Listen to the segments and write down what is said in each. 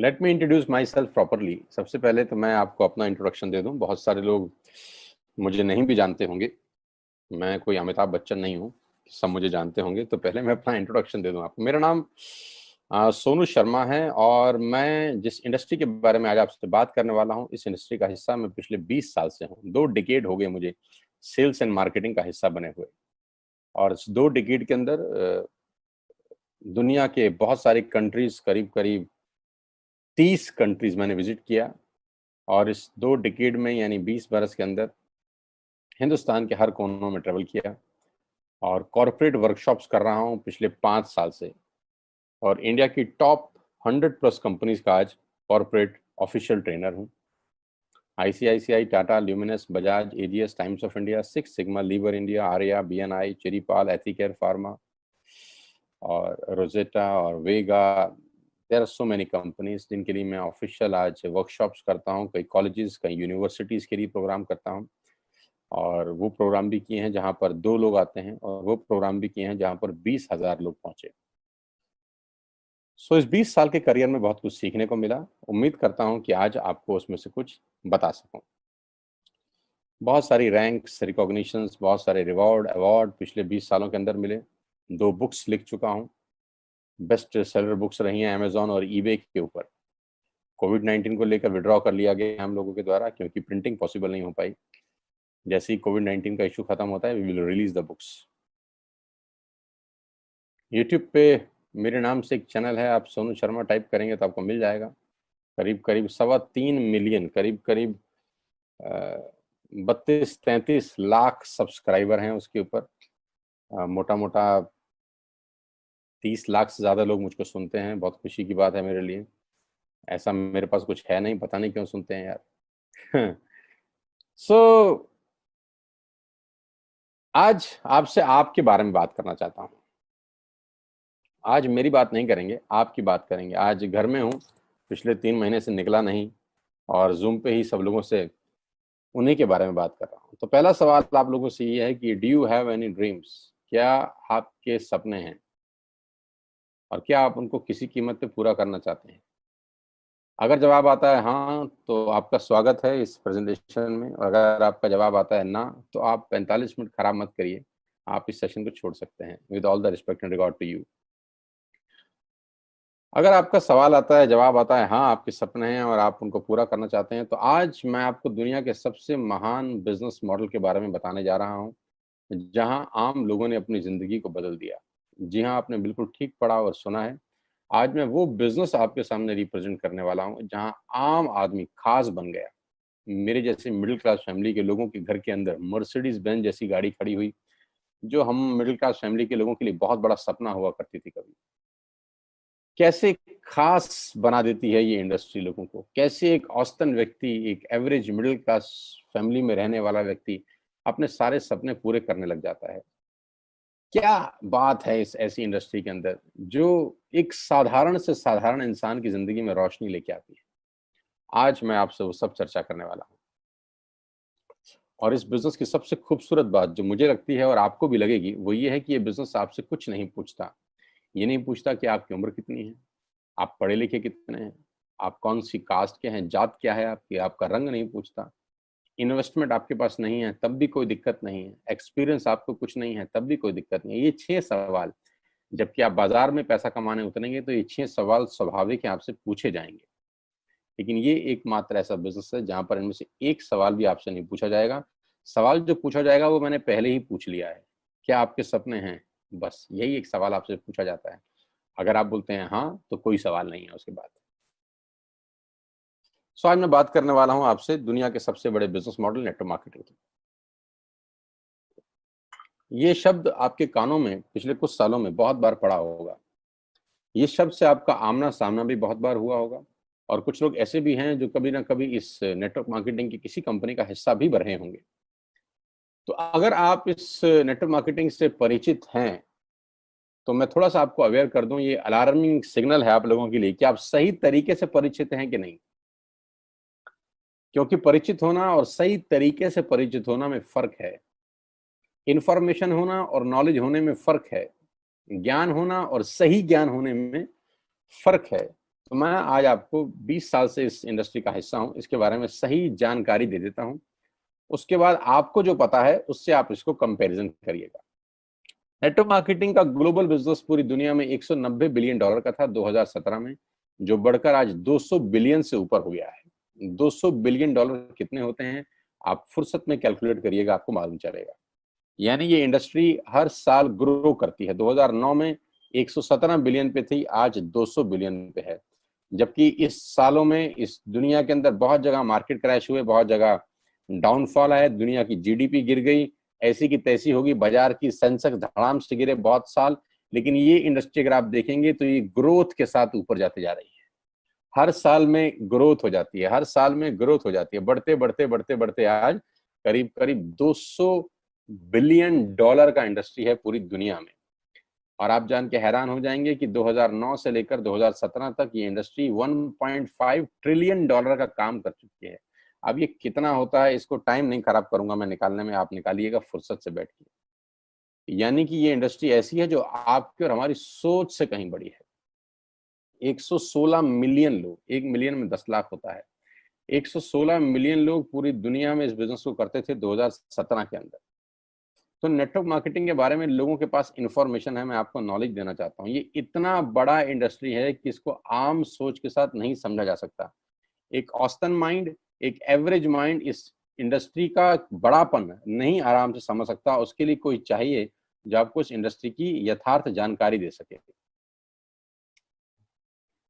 Let me introduce my self properly. सबसे पहले तो मैं आपको अपना इंट्रोडक्शन दे दूं। बहुत सारे लोग मुझे नहीं भी जानते होंगे। मैं कोई अमिताभ बच्चन नहीं हूं, सब मुझे जानते होंगे। तो पहले मैं अपना इंट्रोडक्शन दे दूं आपको। मेरा नाम सोनू शर्मा है और मैं जिस इंडस्ट्री के बारे में आज आपसे बात करने वाला हूं, इस इंडस्ट्री का हिस्सा मैं पिछले 20 साल से हूं। 2 डिकेड हो गए मुझे सेल्स एंड मार्केटिंग का हिस्सा बने हुए। और इस 2 डिकेड के अंदर दुनिया के बहुत सारी कंट्रीज, करीब करीब 30 कंट्रीज मैंने विजिट किया। और इस 2 डिकेड में यानी 20 बरस के अंदर हिंदुस्तान के हर कोनों में ट्रेवल किया और कॉरपोरेट वर्कशॉप्स कर रहा हूं पिछले 5 साल से। और इंडिया की टॉप 100 प्लस कंपनीज का आज कॉरपोरेट ऑफिशियल ट्रेनर हूं। ICICI, Tata, Luminous, Bajaj, AGS, Times of India, Six Sigma, Lever India, Arya, BNI, Cherrypal, Ethicare pharma और रोजेटा और Vega. There are so many companies जिनके लिए मैं ऑफिशियल आज वर्कशॉप्स करता हूँ। कई कॉलेजेस, कई यूनिवर्सिटीज़ के लिए प्रोग्राम करता हूँ। और वो प्रोग्राम भी किए हैं जहाँ पर 2 लोग आते हैं, और वो प्रोग्राम भी किए हैं जहाँ पर 20,000 लोग पहुंचे। सो इस 20 साल के करियर में बहुत कुछ सीखने को मिला। उम्मीद करता हूँ कि आज आपको उसमें से कुछ बता सकूँ। बहुत सारी रैंक्स, रिकॉग्निशंस, बहुत सारे रिवॉर्ड, अवार्ड पिछले 20 सालों के अंदर मिले। 2 बुक्स लिख चुका हूँ, बेस्ट सेलर बुक्स रही हैं अमेजॉन और ईबे के ऊपर। कोविड-19 को लेकर विड्रॉ कर लिया गया हम लोगों के द्वारा, क्योंकि प्रिंटिंग पॉसिबल नहीं हो पाई। जैसे ही कोविड-19 का इशू खत्म होता है, we will release the books. YouTube पे मेरे नाम से एक चैनल है, आप सोनू शर्मा टाइप करेंगे तो आपको मिल जाएगा। करीब करीब 3.25 मिलियन, करीब करीब 32-33 लाख सब्सक्राइबर हैं उसके ऊपर। मोटा मोटा 30 लाख से ज़्यादा लोग मुझको सुनते हैं। बहुत खुशी की बात है मेरे लिए। ऐसा मेरे पास कुछ है नहीं, पता नहीं क्यों सुनते हैं यार। सो आज आपसे आपके बारे में बात करना चाहता हूँ। आज मेरी बात नहीं करेंगे, आपकी बात करेंगे। आज घर में हूँ, पिछले 3 महीने से निकला नहीं और जूम पे ही सब लोगों से उन्हीं के बारे में बात कर रहा हूँ। तो पहला सवाल आप लोगों से ये है कि do you have any dreams? क्या आपके सपने हैं और क्या आप उनको किसी कीमत पे पूरा करना चाहते हैं? अगर जवाब आता है हाँ, तो आपका स्वागत है इस प्रेजेंटेशन में। और अगर आपका जवाब आता है ना, तो आप 45 मिनट खराब मत करिए, आप इस सेशन को छोड़ सकते हैं। With all the respect and regard to you. अगर आपका सवाल आता है, जवाब आता है हाँ, आपके सपने हैं और आप उनको पूरा करना चाहते हैं, तो आज मैं आपको दुनिया के सबसे महान बिजनेस मॉडल के बारे में बताने जा रहा हूँ, जहां आम लोगों ने अपनी जिंदगी को बदल दिया। जी हाँ, आपने बिल्कुल ठीक पढ़ा और सुना है। आज मैं वो बिजनेस आपके सामने रिप्रेजेंट करने वाला हूँ जहां आम आदमी खास बन गया। मेरे जैसे मिडिल क्लास फैमिली के लोगों के घर के अंदर मर्सिडीज बेंज जैसी गाड़ी खड़ी हुई, जो हम मिडिल क्लास फैमिली के लोगों के लिए बहुत बड़ा सपना हुआ करती थी कभी। कैसे खास बना देती है ये इंडस्ट्री लोगों को। कैसे एक औसतन व्यक्ति, एक एवरेज मिडिल क्लास फैमिली में रहने वाला व्यक्ति अपने सारे सपने पूरे करने लग जाता है। क्या बात है इस ऐसी इंडस्ट्री के अंदर जो एक साधारण से साधारण इंसान की जिंदगी में रोशनी लेके आती है। आज मैं आपसे वो सब चर्चा करने वाला हूँ। और इस बिजनेस की सबसे खूबसूरत बात जो मुझे लगती है और आपको भी लगेगी, वो ये है कि ये बिजनेस आपसे कुछ नहीं पूछता। ये नहीं पूछता कि आपकी उम्र कितनी है, आप पढ़े लिखे कितने हैं, आप कौन सी कास्ट के हैं, जात क्या है आपकी, आपका रंग नहीं पूछता। इन्वेस्टमेंट आपके पास नहीं है तब भी कोई दिक्कत नहीं है, एक्सपीरियंस आपको कुछ नहीं है तब भी कोई दिक्कत नहीं है। ये 6 सवाल, जबकि आप बाजार में पैसा कमाने उतरेंगे तो ये 6 सवाल स्वाभाविक है आपसे पूछे जाएंगे। लेकिन ये एकमात्र ऐसा बिजनेस है जहां पर इनमें से एक सवाल भी आपसे नहीं पूछा जाएगा। सवाल जो पूछा जाएगा वो मैंने पहले ही पूछ लिया है। क्या आपके सपने हैं? बस यही एक सवाल आपसे पूछा जाता है। अगर आप बोलते हैं हाँ, तो कोई सवाल नहीं है उसके बाद। सो आज मैं बात करने वाला हूं आपसे दुनिया के सबसे बड़े बिजनेस मॉडल नेटवर्क मार्केटिंग की। ये शब्द आपके कानों में पिछले कुछ सालों में बहुत बार पड़ा होगा। ये शब्द से आपका आमना सामना भी बहुत बार हुआ होगा। और कुछ लोग ऐसे भी हैं जो कभी ना कभी इस नेटवर्क मार्केटिंग की किसी कंपनी का हिस्सा भी रहे होंगे। तो अगर आप इस नेटवर्क मार्केटिंग से परिचित हैं, तो मैं थोड़ा सा आपको अवेयर कर दूं, ये अलार्मिंग सिग्नल है आप लोगों के लिए कि आप सही तरीके से परिचित हैं कि नहीं। क्योंकि परिचित होना और सही तरीके से परिचित होना में फर्क है। इंफॉर्मेशन होना और नॉलेज होने में फर्क है। ज्ञान होना और सही ज्ञान होने में फर्क है। तो मैं आज आपको 20 साल से इस इंडस्ट्री का हिस्सा हूं, इसके बारे में सही जानकारी दे देता हूं। उसके बाद आपको जो पता है उससे आप इसको कंपैरिजन करिएगा। नेटवर्क मार्केटिंग का ग्लोबल बिजनेस पूरी दुनिया में 190 बिलियन डॉलर का था 2017 में, जो बढ़कर आज 200 बिलियन से ऊपर हो गया है। 200 बिलियन डॉलर कितने होते हैं आप फुर्सत में कैलकुलेट करिएगा, आपको मालूम चलेगा। यानी ये इंडस्ट्री हर साल ग्रो करती है। 2009 में 117 बिलियन पे थी, आज 200 बिलियन पे है। जबकि इस सालों में इस दुनिया के अंदर बहुत जगह मार्केट क्रैश हुए, बहुत जगह डाउनफॉल आया, दुनिया की जीडीपी गिर गई, ऐसी की तैसी होगी, बाजार की सेंसेक्स धड़ाम से गिरे बहुत साल। लेकिन ये इंडस्ट्री अगर आप देखेंगे तो ये ग्रोथ के साथ ऊपर जाती जा रही है। हर साल में ग्रोथ हो जाती है, हर साल में ग्रोथ हो जाती है, बढ़ते बढ़ते बढ़ते बढ़ते आज करीब करीब 200 बिलियन डॉलर का इंडस्ट्री है पूरी दुनिया में। और आप जान के हैरान हो जाएंगे कि 2009 से लेकर 2017 तक ये इंडस्ट्री 1.5 ट्रिलियन डॉलर का काम कर चुकी है। अब ये कितना होता है इसको टाइम नहीं खराब करूंगा मैं निकालने में, आप निकालिएगा फुर्सत से बैठ के। यानी कि ये इंडस्ट्री ऐसी है जो आपकी और हमारी सोच से कहीं बड़ी है। 116 मिलियन लोग, 1 मिलियन में 10 लाख होता है, 116 मिलियन लोग पूरी दुनिया में इस बिजनेस को करते थे 2017 के अंदर। तो नेटवर्क मार्केटिंग के बारे में लोगों के पास इंफॉर्मेशन है, मैं आपको नॉलेज देना चाहता हूँ। ये इतना बड़ा इंडस्ट्री है कि इसको आम सोच के साथ नहीं समझा जा सकता। एक औसतन माइंड, एक एवरेज माइंड इस इंडस्ट्री का बड़ापन नहीं आराम से समझ सकता। उसके लिए कोई चाहिए जो आपको इस इंडस्ट्री की यथार्थ जानकारी दे सके।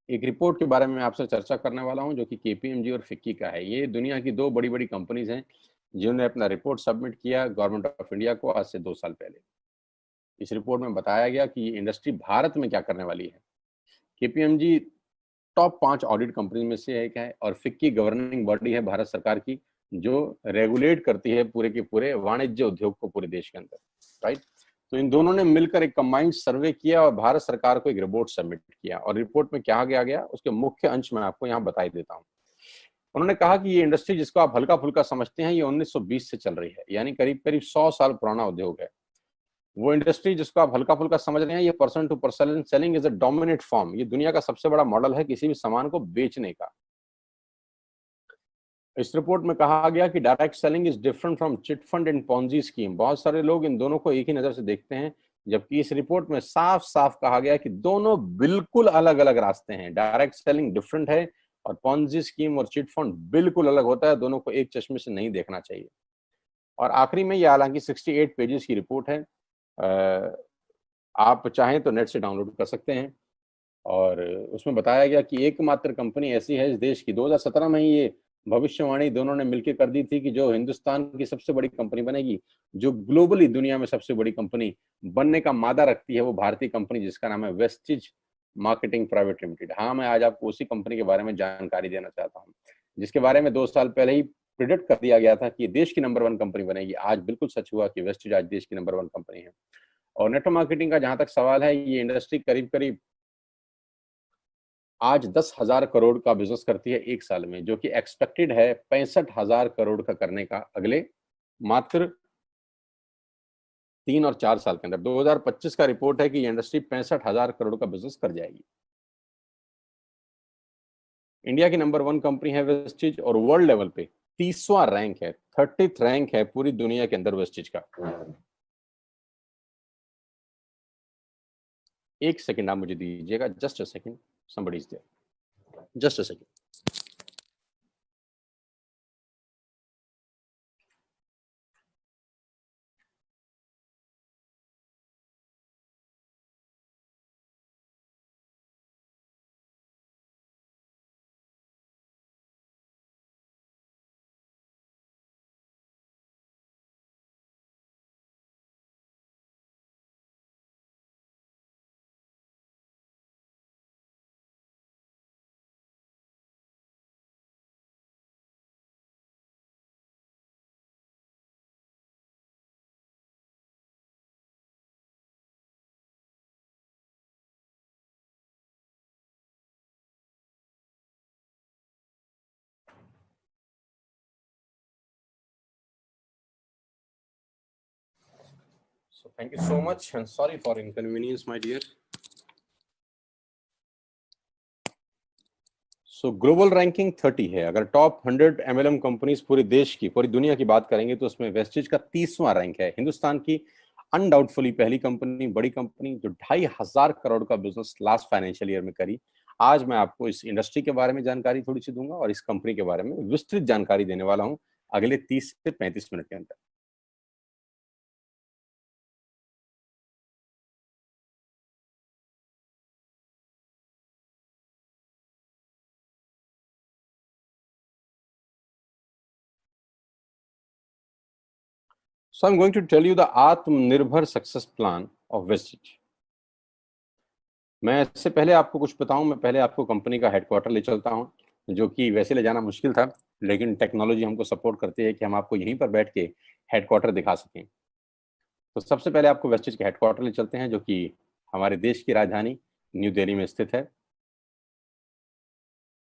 एक रिपोर्ट के बारे में आपसे चर्चा करने वाला हूं जो कि केपीएमजी और फिक्की का है। ये दुनिया की दो बड़ी बड़ी कंपनीज हैं जिन्होंने अपना रिपोर्ट सबमिट किया गवर्नमेंट ऑफ इंडिया को आज से 2 साल पहले। इस रिपोर्ट में बताया गया कि ये इंडस्ट्री भारत में क्या करने वाली है। केपीएमजी टॉप 5 ऑडिट कंपनी में से एक है और फिक्की गवर्निंग बॉडी है भारत सरकार की, जो रेगुलेट करती है पूरे के पूरे वाणिज्य उद्योग को पूरे देश के अंदर, राइट। तो इन दोनों ने मिलकर एक कंबाइंड सर्वे किया और भारत सरकार को एक रिपोर्ट सबमिट किया। और रिपोर्ट में क्या गया उसके मुख्य अंश में आपको यहाँ बताई देता हूँ। उन्होंने कहा कि ये इंडस्ट्री जिसको आप हल्का फुल्का समझते हैं, ये 1920 से चल रही है, यानी करीब करीब 100 साल पुराना उद्योग है। वो इंडस्ट्री जिसको आप हल्का फुल्का समझ रहे हैं, ये person to person selling is a dominate form. ये दुनिया का सबसे बड़ा मॉडल है किसी भी सामान को बेचने का। इस रिपोर्ट में कहा गया कि direct selling is different from chit fund and Ponzi scheme. बहुत सारे लोग इन दोनों को एक ही नजर से देखते हैं, जबकि इस रिपोर्ट में साफ साफ कहा गया कि दोनों बिल्कुल अलग अलग रास्ते हैं। डायरेक्ट सेलिंग डिफरेंट है और पॉन्जी स्कीम और चिट फंड बिल्कुल अलग होता है। दोनों को एक चश्मे से नहीं देखना चाहिए। और आखिरी में ये हालांकि 68 पेजेस की रिपोर्ट है, आप चाहें तो नेट से डाउनलोड कर सकते हैं। और उसमें बताया गया कि एकमात्र कंपनी ऐसी है इस देश की, 2017 में ही ये भविष्यवाणी दोनों ने मिलकर कर दी थी कि जो हिंदुस्तान की सबसे बड़ी कंपनी बनेगी, जो ग्लोबली दुनिया में सबसे बड़ी कंपनी बनने का मादा रखती है, वो भारतीय कंपनी जिसका नाम है वेस्टिज मार्केटिंग प्राइवेट लिमिटेड। हाँ, मैं आज आपको उसी कंपनी के बारे में जानकारी देना चाहता हूँ, जिसके बारे में 2 साल पहले ही प्रिडिक्ट कर दिया गया था कि देश की नंबर 1 कंपनी बनेगी। आज बिल्कुल सच हुआ कि वेस्टिज आज देश की नंबर 1 कंपनी है। और नेटवर्क मार्केटिंग का जहां तक सवाल है, ये इंडस्ट्री करीब करीब आज 10,000 करोड़ का बिजनेस करती है एक साल में, जो कि एक्सपेक्टेड है 65,000 करोड़ का करने का अगले मात्र 3 और 4 साल के अंदर। 2025 का रिपोर्ट है कि ये इंडस्ट्री 65,000 करोड़ का बिजनेस कर जाएगी। इंडिया की नंबर 1 कंपनी है वेस्टिज और वर्ल्ड लेवल पे 30वां रैंक है, 30th रैंक है पूरी दुनिया के अंदर वेस्टिज का। एक सेकंड आप मुझे दीजिएगा, just a second, somebody is there, just a second. So thank you so much and sorry for inconvenience, my dear. So global ranking 30 है। अगर टॉप 100 एमएलएम कंपनीज पूरे देश की, पूरी दुनिया की बात करेंगे तो उसमें वेस्टेज का 30वां रैंक है। हिंदुस्तान की अनडाउटफुली पहली कंपनी, बड़ी कंपनी जो 2,500 करोड़ का बिजनेस लास्ट फाइनेंशियल ईयर में करी। आज मैं आपको इस इंडस्ट्री के बारे में जानकारी थोड़ी सी दूंगा और इस कंपनी के बारे में विस्तृत जानकारी देने वाला हूं अगले 30 से 35 मिनट के अंदर। So I'm going to tell you the आत्मनिर्भर सक्सेस प्लान ऑफ वेस्टेज। मैं इससे पहले आपको कुछ बताऊं, मैं पहले आपको कंपनी का हेडक्वार्टर ले चलता हूं, जो कि वैसे ले जाना मुश्किल था, लेकिन टेक्नोलॉजी हमको सपोर्ट करती है कि हम आपको यहीं पर बैठ के हेडक्वार्टर दिखा सकें। तो सबसे पहले आपको वेस्टेज के हेडक्वार्टर ले चलते हैं, जो कि हमारे देश की राजधानी न्यू दिल्ली में स्थित है।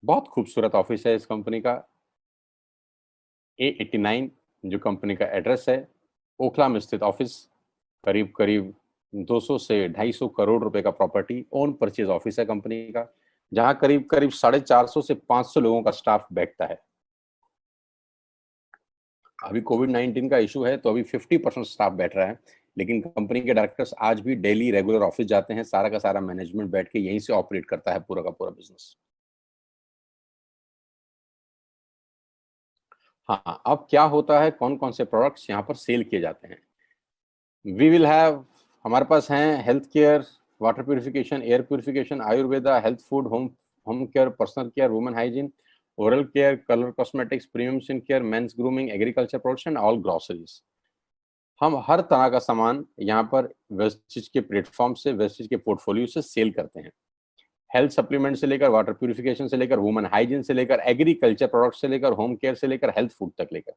बहुत खूबसूरत ऑफिस है इस कंपनी का। A89 जो कंपनी का एड्रेस है, ओखला में स्थित ऑफिस। करीब करीब 200 से 250 करोड़ रुपए का प्रॉपर्टी ओन परचेज ऑफिस है कंपनी का, जहां करीब करीब 450 से 500 लोगों का स्टाफ बैठता है। अभी कोविड-19 का इशू है तो अभी 50% स्टाफ बैठ रहा है, लेकिन कंपनी के डायरेक्टर्स आज भी डेली रेगुलर ऑफिस जाते हैं। सारा का सारा मैनेजमेंट बैठ के यहीं से ऑपरेट करता है पूरा का पूरा बिजनेस। हाँ, अब क्या होता है, कौन कौन से प्रोडक्ट्स यहाँ पर सेल किए जाते हैं। वी विल हैव, हमारे पास हैं health care, water purification, air purification, Ayurveda, health food, home care, personal care, women hygiene, oral care, colour cosmetics, premium skin care, mains grooming, agriculture products and all groceries. हम हर तरह का सामान यहाँ पर wastage के platform से, वेस्टेज के portfolio से सेल करते हैं। हेल्थ सप्लीमेंट से लेकर, वाटर प्यूरिफिकेशन से लेकर, वुमेन हाइजीन से लेकर, एग्रीकल्चर प्रोडक्ट से लेकर, होम केयर से लेकर, हेल्थ फूड तक लेकर,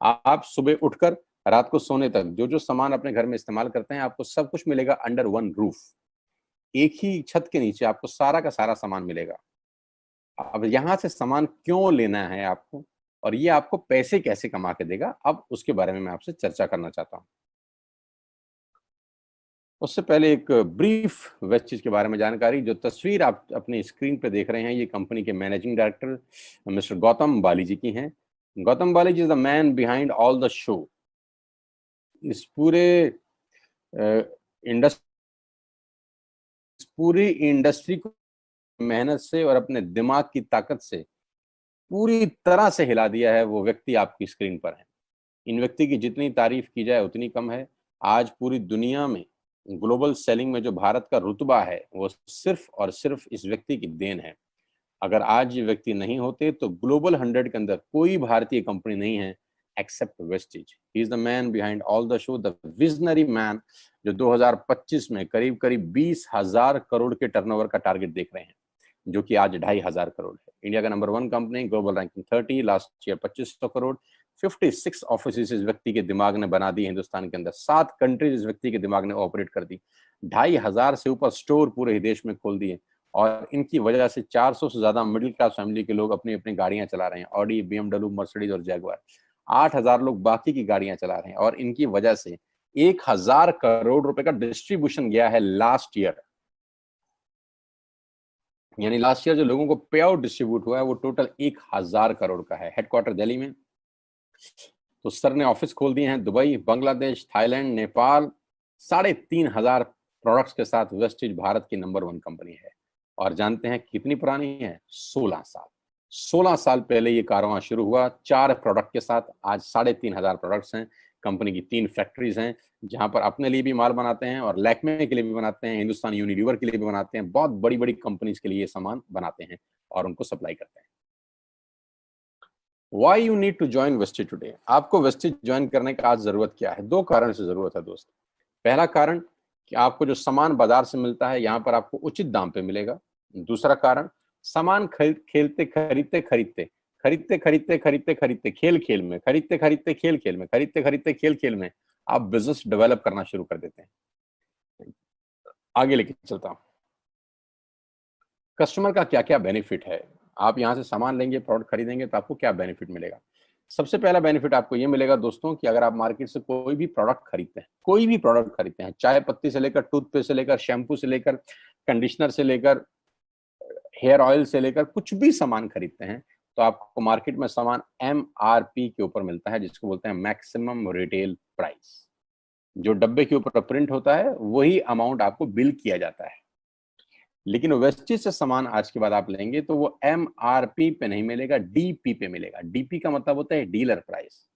आप सुबह उठकर रात को सोने तक जो जो सामान अपने घर में इस्तेमाल करते हैं, आपको सब कुछ मिलेगा अंडर वन रूफ। एक ही छत के नीचे आपको सारा का सारा सामान मिलेगा। अब यहाँ से सामान क्यों लेना है आपको, और ये आपको पैसे कैसे कमा के देगा, अब उसके बारे में मैं आपसे चर्चा करना चाहता हूँ। उससे पहले एक ब्रीफ वेस्टेज के बारे में जानकारी। जो तस्वीर आप अपनी स्क्रीन पे देख रहे हैं, ये कंपनी के managing director mister Gautam Bali ji की हैं। Gautam Bali ji is the man behind all the show. इस पूरी इंडस्ट्री को मेहनत से और अपने दिमाग की ताकत से पूरी तरह से हिला दिया है, वो व्यक्ति आपकी स्क्रीन पर है। इन व्यक्ति की जितनी तारीफ की जाए उतनी कम है। आज पूरी दुनिया में ग्लोबल सेलिंग में जो भारत का रुतबा है, वो सिर्फ और सिर्फ इस व्यक्ति की देन है। अगर आज ये व्यक्ति नहीं होते तो ग्लोबल 100 के अंदर कोई भारतीय कंपनी नहीं है except Vestige. He is the man behind all the show, the visionary man, जो 2025 में करीब करीब 20,000 करोड़ के टर्नओवर का टारगेट देख रहे हैं, जो कि आज 2,500 करोड़ है। इंडिया का number 1 company, global ranking 30, last year 2500 crore. 56 office इस व्यक्ति के दिमाग ने बना दी हिंदुस्तान के अंदर। 7 कंट्रीज इस व्यक्ति के दिमाग ने ऑपरेट कर दी। 2,500 से ऊपर स्टोर पूरे ही देश में खोल दिए, और इनकी वजह से 400 से ज्यादा मिडिल क्लास फैमिली के लोग अपनी अपनी गाड़ियां चला रहे हैं, ऑडी, BMW, मर्सिडीज और जैगवार। 8,000 लोग बाकी की गाड़ियां चला रहे हैं, और इनकी वजह से 1,000 करोड़ रुपए का डिस्ट्रीब्यूशन गया है लास्ट ईयर। यानी लास्ट ईयर जो लोगों को पे आउट डिस्ट्रीब्यूट हुआ है वो टोटल 1,000 करोड़ का है। हेडक्वार्टर दिल्ली में। तो सर ने ऑफिस खोल दिए हैं Dubai, Bangladesh, Thailand, Nepal. 3,500 products के साथ वेस्टेज भारत की नंबर 1 कंपनी है। और जानते हैं कितनी पुरानी है? 16 साल। 16 साल पहले ये कारवां शुरू हुआ 4 प्रोडक्ट के साथ। आज 3,500 प्रोडक्ट्स हैं। कंपनी की 3 फैक्ट्रीज हैं, जहां पर अपने लिए भी माल बनाते हैं और लैक्मे के लिए भी बनाते हैं, हिंदुस्तान यूनिलीवर के लिए भी बनाते हैं। बहुत बड़ी बड़ी कंपनीज के लिए ये सामान बनाते हैं और उनको सप्लाई करते हैं। Why you need to join Vestige today? आपको वेस्टेज ज्वाइन करने का आज जरूरत क्या है? 2 कारण से जरूरत है दोस्त। पहला कारण कि आपको जो सामान बाजार से मिलता है, यहाँ पर आपको उचित दाम पे मिलेगा। दूसरा कारण, सामान खरीदते खरीदते खरीदते खरीदते खरीदते खरीदते खरीदते खेल खेल में, खरीदते खरीदते खेल खेल में, खरीदते खरीदते खेल खेल में आप बिजनेस डेवलप करना शुरू कर देते हैं। आगे लेके चलता हूँ। कस्टमर का क्या क्या बेनिफिट है? आप यहाँ से सामान लेंगे, प्रोडक्ट खरीदेंगे तो आपको क्या बेनिफिट मिलेगा? सबसे पहला बेनिफिट आपको ये मिलेगा दोस्तों कि अगर आप मार्केट से कोई भी प्रोडक्ट खरीदते हैं, कोई भी प्रोडक्ट खरीदते हैं, चाय पत्ती से लेकर, टूथपेस्ट से लेकर, शैम्पू से लेकर, कंडीशनर से लेकर, हेयर ऑयल से लेकर कुछ भी सामान खरीदते हैं तो आपको मार्केट में सामान MRP के ऊपर मिलता है, जिसको बोलते हैं मैक्सिमम रिटेल प्राइस। जो डब्बे के ऊपर प्रिंट होता है वही अमाउंट आपको बिल किया जाता है। लेकिन वेस्टेज से सामान आज के बाद आप लेंगे तो वो MRP पे नहीं मिलेगा, DP पे मिलेगा। DP का मतलब होता है डीलर प्राइस।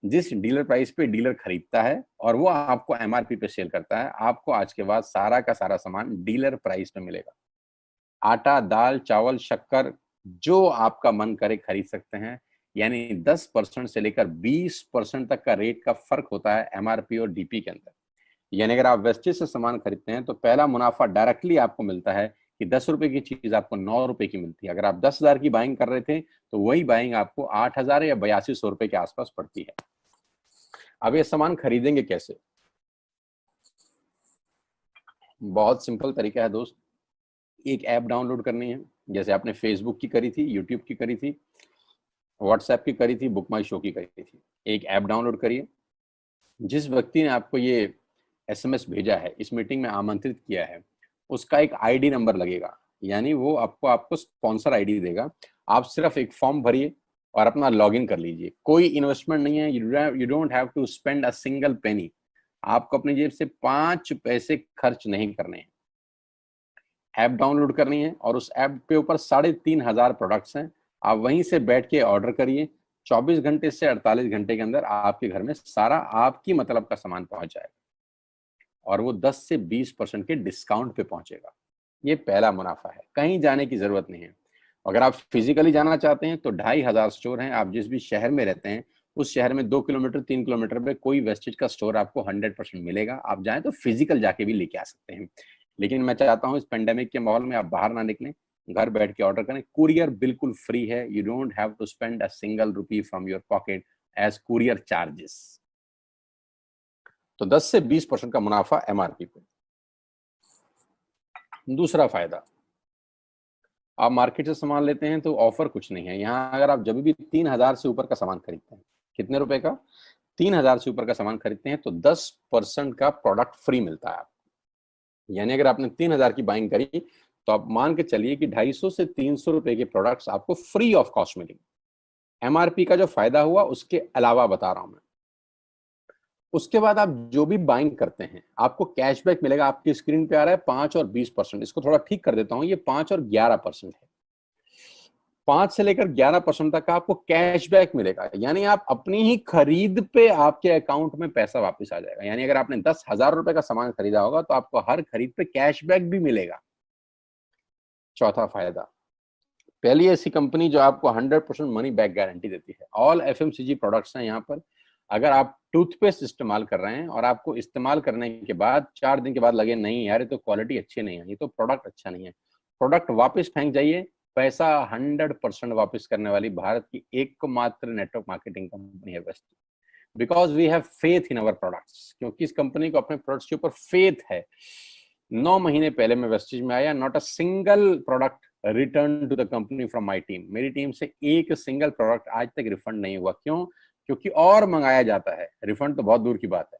जिस डीलर प्राइस पे डीलर खरीदता है और वो आपको MRP पे सेल करता है, आपको आज के बाद सारा का सारा सामान डीलर प्राइस पे मिलेगा। आटा, दाल, चावल, शक्कर जो आपका मन करे खरीद सकते हैं। यानी 10% से लेकर 20% तक का रेट का फर्क होता है MRP और DP के अंदर। यानी अगर आप वेस्टेज से सामान खरीदते हैं तो पहला मुनाफा डायरेक्टली आपको मिलता है कि 10 रुपए की चीज आपको 9 रुपए की मिलती है। अगर आप 10,000 की बाइंग कर रहे थे तो वही बाइंग आपको 8,000 या 8200 रुपए के आसपास पड़ती है। अब ये सामान खरीदेंगे कैसे? बहुत सिंपल तरीका है दोस्त। एक ऐप डाउनलोड करनी है, जैसे आपने फेसबुक की करी थी, यूट्यूब की करी थी, व्हाट्सएप की करी थी, बुक माई शो की करी थी। एक ऐप डाउनलोड करिए। जिस व्यक्ति ने आपको ये SMS भेजा है, इस मीटिंग में आमंत्रित किया है, उसका एक ID नंबर लगेगा। यानी वो आपको स्पॉन्सर ID देगा। आप सिर्फ एक फॉर्म भरिए और अपना लॉगिन कर लीजिए। कोई इन्वेस्टमेंट नहीं है, you don't have to spend a single penny. आपको अपनी जेब से 5 पैसे खर्च नहीं करने हैं। ऐप डाउनलोड करनी है और उस ऐप पे ऊपर 3,500 प्रोडक्ट्स हैं। आप वहीं से बैठ के ऑर्डर करिए। 24 घंटे से 48 घंटे के अंदर आपके घर में सारा आपकी मतलब का सामान पहुंच जाएगा और वो 10 से 20% के डिस्काउंट पे पहुंचेगा। ये पहला मुनाफा है, कहीं जाने की जरूरत नहीं है। अगर आप फिजिकली जाना चाहते हैं तो 2,500 स्टोर हैं। आप जिस भी शहर में रहते हैं उस शहर में 2 किलोमीटर 3 किलोमीटर पे कोई वेस्टेज का स्टोर आपको 100% मिलेगा। आप जाएं तो फिजिकल जाके भी लेके आ सकते हैं। लेकिन मैं चाहता हूं इस पेंडेमिक के माहौल में आप बाहर ना निकलें, घर बैठ के ऑर्डर करें। कुरियर बिल्कुल फ्री है। You don't have to spend a single rupee from your pocket as courier charges. तो 10 से 20% का मुनाफा MRP पे। दूसरा फायदा, आप मार्केट से सामान लेते हैं तो ऑफर कुछ नहीं है यहाँ। अगर आप जब भी 3,000 से ऊपर का सामान खरीदते हैं, कितने रुपए का? 3,000 से ऊपर का सामान खरीदते हैं तो 10% का प्रोडक्ट फ्री मिलता है आपको। यानी अगर आपने 3,000 की बाइंग करी तो आप मान के चलिए कि 250 से 300 रुपए के प्रोडक्ट्स आपको फ्री ऑफ कॉस्ट मिलेंगे। MRP का जो फायदा हुआ उसके अलावा बता रहा हूं मैं। उसके बाद आप जो भी बाइंग करते हैं आपको कैशबैक मिलेगा। आपकी स्क्रीन पे आ रहा है 5 और 20%। इसको थोड़ा ठीक कर देता हूं, ये 5 और 11% है। 5 से लेकर 11% तक का आपको कैशबैक मिलेगा। यानी आप अपनी ही खरीद पे आपके अकाउंट में पैसा वापस आ जाएगा। यानी अगर आपने 10,000 रुपए का सामान खरीदा होगा तो आपको हर खरीद पे कैशबैक भी मिलेगा। चौथा फायदा, पहली ऐसी कंपनी जो आपको 100% मनी बैक गारंटी देती है। ऑल FMCG प्रोडक्ट्स हैं यहाँ पर। अगर आप टूथपेस्ट इस्तेमाल कर रहे हैं और आपको इस्तेमाल करने के बाद 4 दिन के बाद लगे नहीं यार ये तो क्वालिटी अच्छी नहीं है, ये तो प्रोडक्ट अच्छा नहीं है, प्रोडक्ट वापस फेंक जाइए। पैसा 100% वापस करने वाली भारत की एकमात्र नेटवर्क मार्केटिंग कंपनी है Vestige. Because we have faith in our products, क्योंकि इस कंपनी को अपने प्रोडक्ट्स के ऊपर फेथ है। 9 महीने पहले मैं वेस्टेज में आया, not a single product return to the company from my team. मेरी टीम से एक सिंगल प्रोडक्ट आज तक रिफंड नहीं हुआ। क्यों? क्योंकि और मंगाया जाता है, रिफंड तो बहुत दूर की बात है।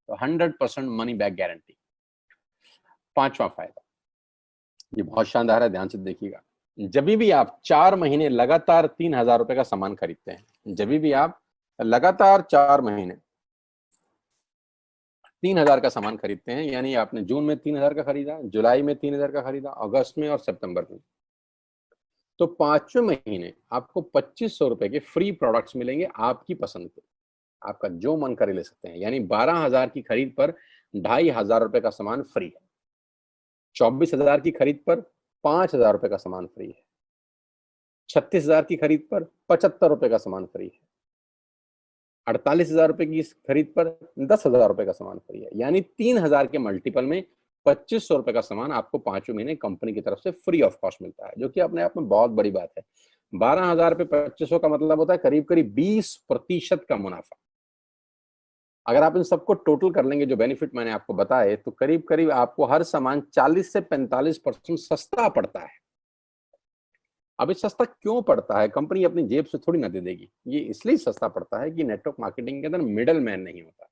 तो 100% मनी बैक गारंटी। पांचवा फायदा, ये बहुत शानदार है, ध्यान से देखिएगा। जब भी आप 4 महीने लगातार 3,000 रुपए का सामान खरीदते हैं, जब भी आप लगातार 4 महीने 3,000 का सामान खरीदते हैं, यानी आपने जून में 3,000 का खरीदा, जुलाई में 3,000 का खरीदा, अगस्त में और सितंबर में, तो 5वें महीने आपको 2,500 रुपए के फ्री प्रोडक्ट्स मिलेंगे आपकी पसंद के। आपका जो मन करे ले सकते हैं। यानी 12,000 की खरीद पर 2,500 रुपए का सामान फ्री है। 24,000 की खरीद पर 5,000 रुपए का सामान फ्री है। 36,000 की खरीद पर 75 रुपए का सामान फ्री है। 48,000 रुपए की खरीद पर 10,000 रुपए का सामान फ्री है। यानी 3,000 के मल्टीपल में 2,500 रुपए का सामान आपको 5वें महीने कंपनी की तरफ से फ्री ऑफ कॉस्ट मिलता है, जो कि अपने आप में बहुत बड़ी बात है। 12,000 पे 2,500 का मतलब होता है करीब करीब 20% का मुनाफा। अगर आप इन सबको टोटल कर लेंगे जो बेनिफिट मैंने आपको बताए, तो करीब करीब आपको हर सामान 40 से 45% सस्ता पड़ता है। अब ये सस्ता क्यों पड़ता है? कंपनी अपनी जेब से थोड़ी ना दे देगी। ये इसलिए सस्ता पड़ता है कि नेटवर्क मार्केटिंग के अंदर मिडल मैन नहीं होता।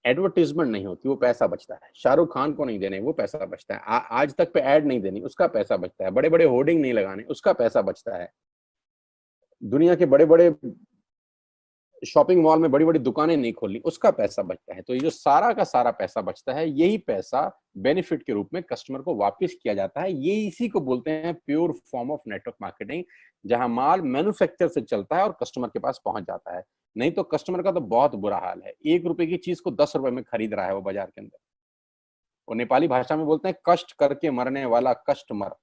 एडवर्टीजमेंट नहीं होती, वो पैसा बचता है। शाहरुख खान को नहीं देने, वो पैसा बचता है। आज तक पे ऐड नहीं देनी, उसका पैसा बचता है। बड़े बड़े होर्डिंग नहीं लगाने, उसका पैसा बचता है। दुनिया के बड़े बड़े शॉपिंग मॉल में बड़ी बड़ी दुकानें नहीं खोलनी, उसका पैसा बचता है। तो ये जो सारा का सारा पैसा बचता है, यही पैसा बेनिफिट के रूप में कस्टमर को वापस किया जाता है। ये इसी को बोलते हैं pure form of network marketing, जहां माल मैन्युफैक्चर से चलता है और कस्टमर के पास पहुंच जाता है। नहीं तो कस्टमर का तो बहुत बुरा हाल है, 1 रुपए की चीज को 10 रुपए में खरीद रहा है वो बाजार के अंदर। और नेपाली भाषा में बोलते हैं कष्ट करके मरने वाला कस्टमर।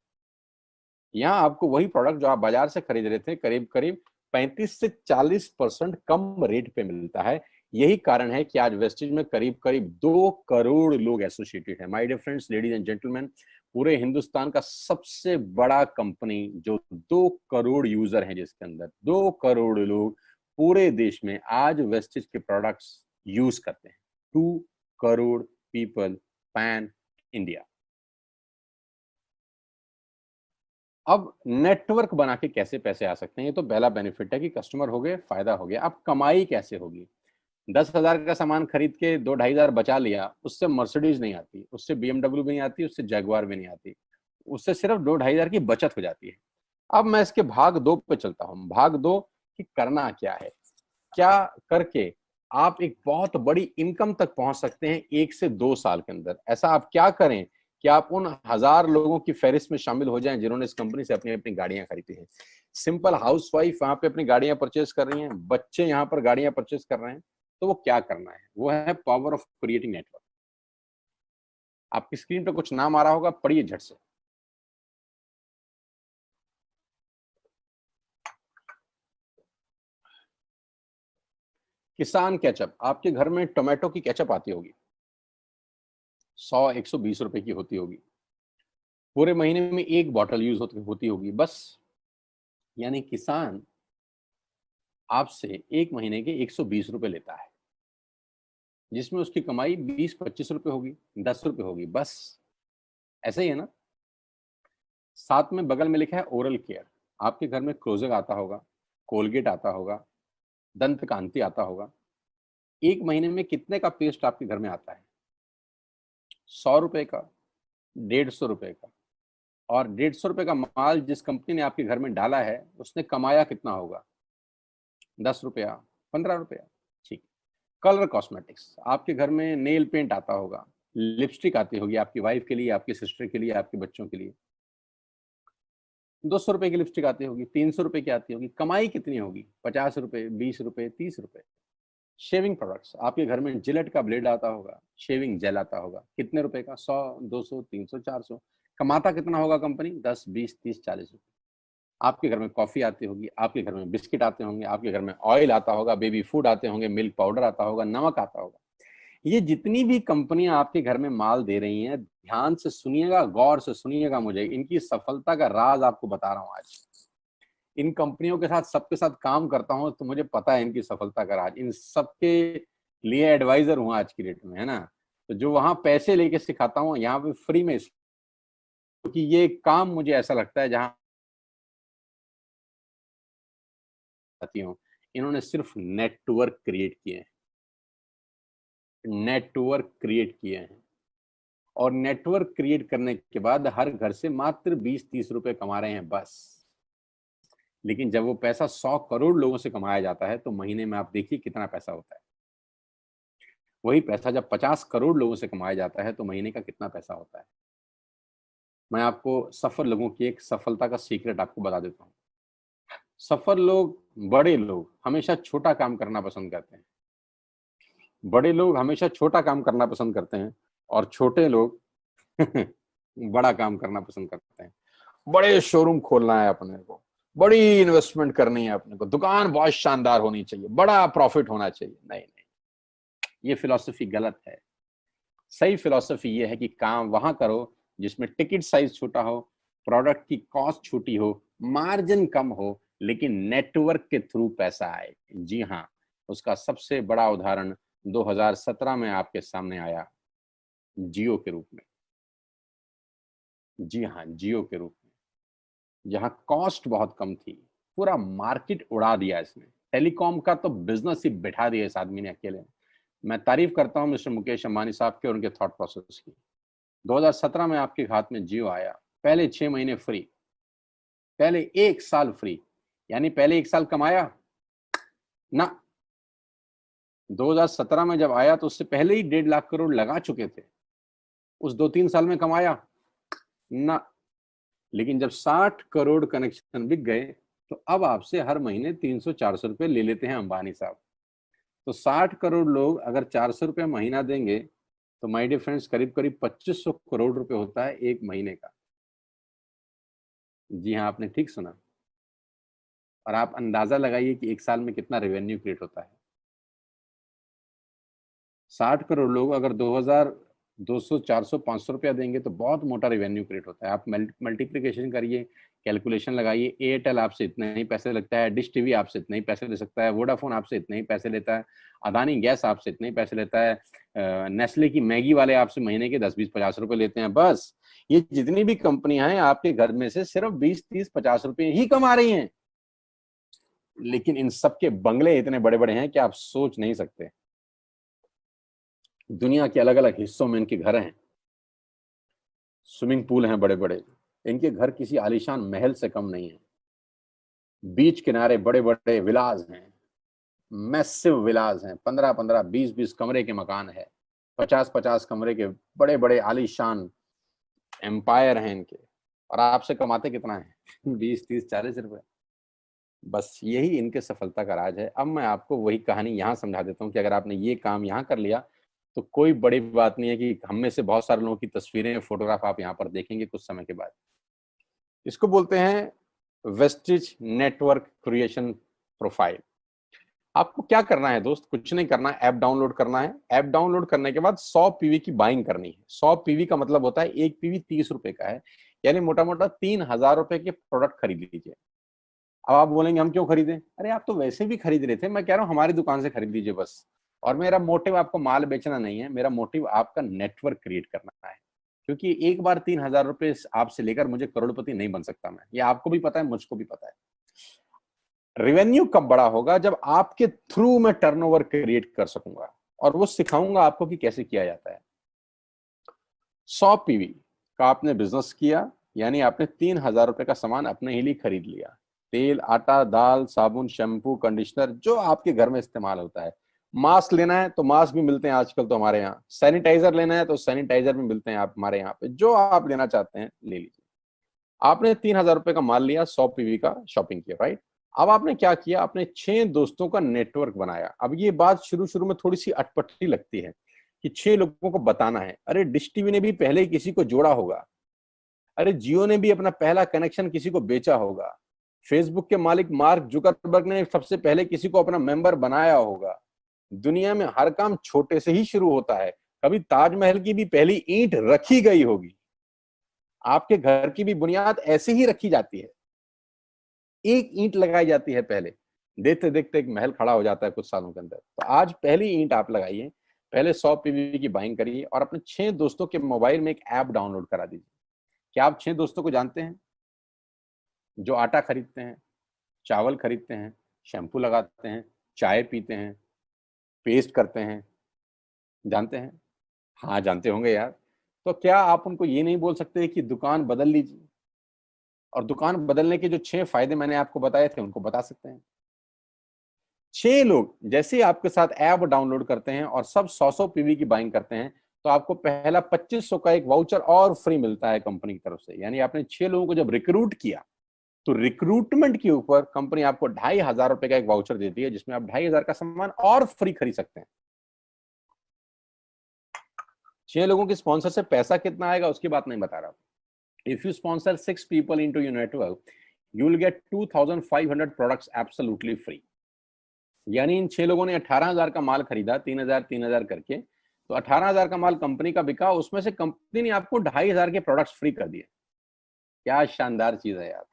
यहाँ आपको वही प्रोडक्ट जो आप बाजार से खरीद रहे थे करीब करीब 35 से 40% कम रेट पे मिलता है। यही कारण है कि आज वेस्टेज में करीब करीब 2 करोड़ लोग एसोसिएटेड हैं। My dear friends, ladies and gentleman, पूरे हिंदुस्तान का सबसे बड़ा कंपनी जो 2 करोड़ यूजर हैं, जिसके अंदर 2 करोड़ लोग पूरे देश में आज वेस्टेज के प्रोडक्ट्स यूज करते हैं। 2 करोड़ पीपल पैन इंडिया। अब नेटवर्क बना के कैसे पैसे आ सकते हैं, ये तो पहला बेनिफिट है कि कस्टमर हो गए, फायदा हो गया। अब कमाई कैसे होगी? 10,000 का सामान खरीद के 2-2,500 बचा लिया, उससे मर्सिडीज नहीं आती, उससे BMW भी नहीं आती, उससे जैगवार भी नहीं आती, उससे सिर्फ 2-2,500 की बचत हो जाती है। अब मैं इसके भाग 2 पे चलता हूँ। भाग 2 कि करना क्या है, क्या करके आप एक बहुत बड़ी इनकम तक पहुंच सकते हैं 1 से 2 साल के अंदर। ऐसा आप क्या करें कि आप उन 1000 लोगों की फहरिस्त में शामिल हो जाएं जिन्होंने इस कंपनी से अपनी अपनी गाड़ियां खरीदी हैं। सिंपल हाउसवाइफ वहां पे अपनी गाड़ियां परचेज कर रही हैं, बच्चे यहाँ पर गाड़ियां परचेज कर रहे हैं। तो वो क्या करना है? वो है पावर ऑफ क्रिएटिंग नेटवर्क। आपकी स्क्रीन पे कुछ नाम आ रहा होगा, पढ़िए झट से। किसान केचप। आपके घर में टोमेटो की केचप आती होगी, 100-120 रुपए की होती होगी। पूरे महीने में 1 बॉटल यूज होती होगी बस। यानी किसान आपसे 1 महीने के 120 रुपए लेता है, जिसमें उसकी कमाई 20-25 रुपए होगी, 10 रुपए होगी बस। ऐसा ही है ना? साथ में बगल में लिखा है ओरल केयर। आपके घर में क्लोजर आता होगा, कोलगेट आता होगा, दंत कांति आता होगा। 1 महीने में कितने का पेस्ट आपके घर में आता है? 100 रुपए का, 150 रुपए का। और 150 रुपए का माल जिस कंपनी ने आपके घर में डाला है, उसने कमाया कितना होगा? 10 रुपया, 15 रुपया। ठीक। Colour cosmetics. आपके घर में नेल पेंट आता होगा, लिपस्टिक आती होगी आपकी वाइफ के लिए, आपकी सिस्टर के लिए, आपके बच्चों के लिए। 200 रुपए की लिपस्टिक आती होगी, 300 रुपए की आती होगी। कमाई कितनी होगी? 50 रुपए, 20 रुपए, 30 रुपए। Shaving products. आपके घर में जिलेट का ब्लेड आता होगा, शेविंग जेल आता होगा। कितने रुपए का? 100, 200, 300, 400। कमाता कितना होगा कंपनी? 10, 20, 30, 40 रुपए। आपके घर में कॉफी आती होगी, आपके घर में बिस्किट आते होंगे, आपके घर में ऑयल आता होगा, बेबी फूड आते होंगे, मिल्क पाउडर आता होगा, नमक आता होगा। ये जितनी भी कंपनियां आपके घर में माल दे रही हैं, ध्यान से सुनिएगा, गौर से सुनिएगा। मुझे इनकी सफलता का राज आपको बता रहा हूं आज। इन कंपनियों के साथ सबके साथ काम करता हूं, तो मुझे पता है इनकी सफलता का राज। इन सबके लिए एडवाइजर हूं आज की डेट में, है ना? तो जो वहां पैसे लेके सिखाता हूँ, यहाँ पे फ्री में, क्योंकि ये काम मुझे ऐसा लगता है जहां आती हूँ, इन्होंने सिर्फ नेटवर्क क्रिएट किए हैं, नेटवर्क क्रिएट किए हैं। और नेटवर्क क्रिएट करने के बाद हर घर से मात्र 20-30 रुपए कमा रहे हैं बस। लेकिन जब वो पैसा 100 करोड़ लोगों से कमाया जाता है, तो महीने में आप देखिए कितना पैसा होता है। वही पैसा जब 50 करोड़ लोगों से कमाया जाता है, तो महीने का कितना पैसा होता है। मैं आपको सफल लोगों की एक सफलता का सीक्रेट आपको बता देता हूँ। सफल लोग, बड़े लोग हमेशा छोटा काम करना पसंद करते हैं। बड़े लोग हमेशा छोटा काम करना पसंद करते हैं, और छोटे लोग बड़ा काम करना पसंद करते हैं। बड़े शोरूम खोलना है अपने को, बड़ी इन्वेस्टमेंट करनी है अपने को, दुकान बहुत शानदार होनी चाहिए, बड़ा प्रॉफिट होना चाहिए। नहीं नहीं, ये फिलॉसफी गलत है। सही फिलॉसफी ये है कि काम वहां करो जिसमें टिकट साइज छोटा हो, प्रोडक्ट की कॉस्ट छोटी हो, मार्जिन कम हो, लेकिन नेटवर्क के थ्रू पैसा आए। जी हाँ, उसका सबसे बड़ा उदाहरण 2017 में आपके सामने आया, जियो के रूप में। जी हाँ, जियो के रूप में, जहां कॉस्ट बहुत कम थी, पूरा मार्केट उड़ा दिया इसने। टेलीकॉम का तो बिजनेस ही बिठा दिया इस आदमी ने अकेले। मैं तारीफ करता हूं मिस्टर मुकेश अंबानी साहब के और उनके थॉट प्रोसेस की। 2017 में आपके हाथ में जियो आया, पहले 6 महीने फ्री, पहले 1 साल फ्री, यानी पहले 1 साल कमाया ना। 2017 में जब आया तो उससे पहले ही 1.5 लाख करोड़ लगा चुके थे, उस 2-3 साल में कमाया ना। लेकिन जब 60 करोड़ कनेक्शन बिक गए तो अब आपसे हर महीने 300-400 रुपए ले लेते हैं अंबानी साहब। तो 60 करोड़ लोग अगर 400 रुपए महीना देंगे तो माय डियर फ्रेंड्स करीब करीब 2500 करोड़ रुपए होता है एक महीने का। जी हाँ, आपने ठीक सुना। और आप अंदाजा लगाइए कि एक साल में कितना रेवेन्यू क्रिएट होता है। 60 करोड़ लोग अगर 2000 200 400 500 रुपया देंगे तो बहुत मोटा रेवेन्यू क्रिएट होता है। आप मल्टीप्लिकेशन करिए, कैलकुलेशन लगाइए। एयरटेल आपसे इतने ही पैसे लगता है, डिश टीवी आपसे इतने ही पैसे ले सकता है, वोडाफोन आपसे इतने ही पैसे लेता है, अदानी गैस आपसे इतने ही पैसे लेता है, नेस्ले की मैगी वाले आपसे महीने के 10-20-50 रुपए लेते हैं। बस ये जितनी भी कंपनियां हैं आपके घर में से सिर्फ 20-30-50 रुपए ही कमा रही हैं। लेकिन इन सबके बंगले इतने बड़े बड़े हैं कि आप सोच नहीं सकते। दुनिया के अलग अलग हिस्सों में इनके घर हैं, स्विमिंग पूल हैं बड़े बड़े। इनके घर किसी आलीशान महल से कम नहीं है। बीच किनारे बड़े बड़े विलाज हैं, मैसिव विलाज हैं, 15-15 20-20 कमरे के मकान है, 50-50 कमरे के बड़े बड़े आलीशान एम्पायर हैं इनके। और आपसे कमाते कितना है 20-30-40 रुपए। बस यही इनके सफलता का राज है। अब मैं आपको वही कहानी यहाँ समझा देता हूँ कि अगर आपने ये काम यहाँ कर लिया तो कोई बड़ी बात नहीं है कि हम में से बहुत सारे लोगों की तस्वीरें, फोटोग्राफ आप यहाँ पर देखेंगे कुछ समय के बाद। इसको बोलते हैं वेस्टिज नेटवर्क क्रिएशन प्रोफाइल। आपको क्या करना है दोस्त, कुछ नहीं करना है, ऐप डाउनलोड करना है। ऐप डाउनलोड करने के बाद 100 पीवी की बाइंग करनी है। 100 पीवी का मतलब होता है एक पीवी 30 रुपए का है, यानी मोटा मोटा 3000 रुपए के प्रोडक्ट खरीद लीजिए। अब आप बोलेंगे हम क्यों खरीदें? अरे आप तो वैसे भी खरीद रहे थे, मैं कह रहा हूँ हमारी दुकान से खरीद लीजिए बस। और मेरा मोटिव आपको माल बेचना नहीं है, मेरा मोटिव आपका नेटवर्क क्रिएट करना है। क्योंकि एक बार 3000 रुपए आपसे लेकर मुझे करोड़पति नहीं बन सकता मैं, ये आपको भी पता है, मुझको भी पता है। रेवेन्यू कब बड़ा होगा? जब आपके थ्रू मैं टर्नओवर क्रिएट कर सकूंगा, और वो सिखाऊंगा आपको कि कैसे किया जाता है। 100 पीवी का आपने बिजनेस किया, यानी आपने 3000 रुपए का सामान अपने ही लिए खरीद लिया। तेल, आटा, दाल, साबुन, शैम्पू, कंडीशनर, जो आपके घर में इस्तेमाल होता है। मास्क लेना है तो मास्क भी मिलते हैं आजकल तो हमारे यहाँ। सैनिटाइजर लेना है तो सैनिटाइजर भी मिलते हैं आप हमारे यहाँ पे। जो आप लेना चाहते हैं ले लीजिए। आपने 3000 रुपए का माल लिया, 100 पीवी का शॉपिंग किया, राइट। अब आपने क्या किया? आपने 6 दोस्तों का नेटवर्क बनाया। अब ये बात शुरू शुरू में थोड़ी सी अटपटी लगती है कि 6 लोगों को बताना है। अरे डिश टीवी ने भी पहले किसी को जोड़ा होगा, अरे जियो ने भी अपना पहला कनेक्शन किसी को बेचा होगा, फेसबुक के मालिक मार्क जुकरबर्ग ने सबसे पहले किसी को अपना मेंबर बनाया होगा। दुनिया में हर काम छोटे से ही शुरू होता है। कभी ताजमहल की भी पहली ईंट रखी गई होगी। आपके घर की भी बुनियाद ऐसे ही रखी जाती है, एक ईंट लगाई जाती है पहले, देखते देखते एक महल खड़ा हो जाता है कुछ सालों के अंदर। तो आज पहली ईंट आप लगाइए, पहले 100 पीवी की बाइंग करिए और अपने 6 दोस्तों के मोबाइल में एक ऐप डाउनलोड करा दीजिए। क्या आप 6 दोस्तों को जानते हैं? जो आटा खरीदते हैं, चावल खरीदते हैं, शैम्पू लगाते हैं, चाय पीते हैं, पेस्ट करते हैं, जानते हैं? हाँ जानते होंगे यार। तो क्या आप उनको ये नहीं बोल सकते कि दुकान बदल लीजिए? और दुकान बदलने के जो 6 फायदे मैंने आपको बताए थे उनको बता सकते हैं। 6 लोग जैसे ही आपके साथ ऐप डाउनलोड करते हैं और सब 100-100 पीवी की बाइंग करते हैं तो आपको पहला 2500 का एक वाउचर और फ्री मिलता है कंपनी की तरफ से। यानी आपने 6 लोगों को जब रिक्रूट किया तो रिक्रूटमेंट के ऊपर कंपनी आपको 2500 रुपए का एक वाउचर देती है, जिसमें आप 2500 का सामान और फ्री खरीद सकते हैं। 6 लोगों की स्पॉन्सर से पैसा कितना आएगा उसकी बात नहीं बता रहा। If you sponsor 6 people into your network, you will get 2,500 products absolutely free. यानी इन 6 लोगों ने 18,000 का माल खरीदा, 3,000 करके, तो 18,000 का माल कंपनी का बिका, उसमें से कंपनी ने आपको 2,500 के प्रोडक्ट्स फ्री कर दिए। क्या शानदार चीज है यार,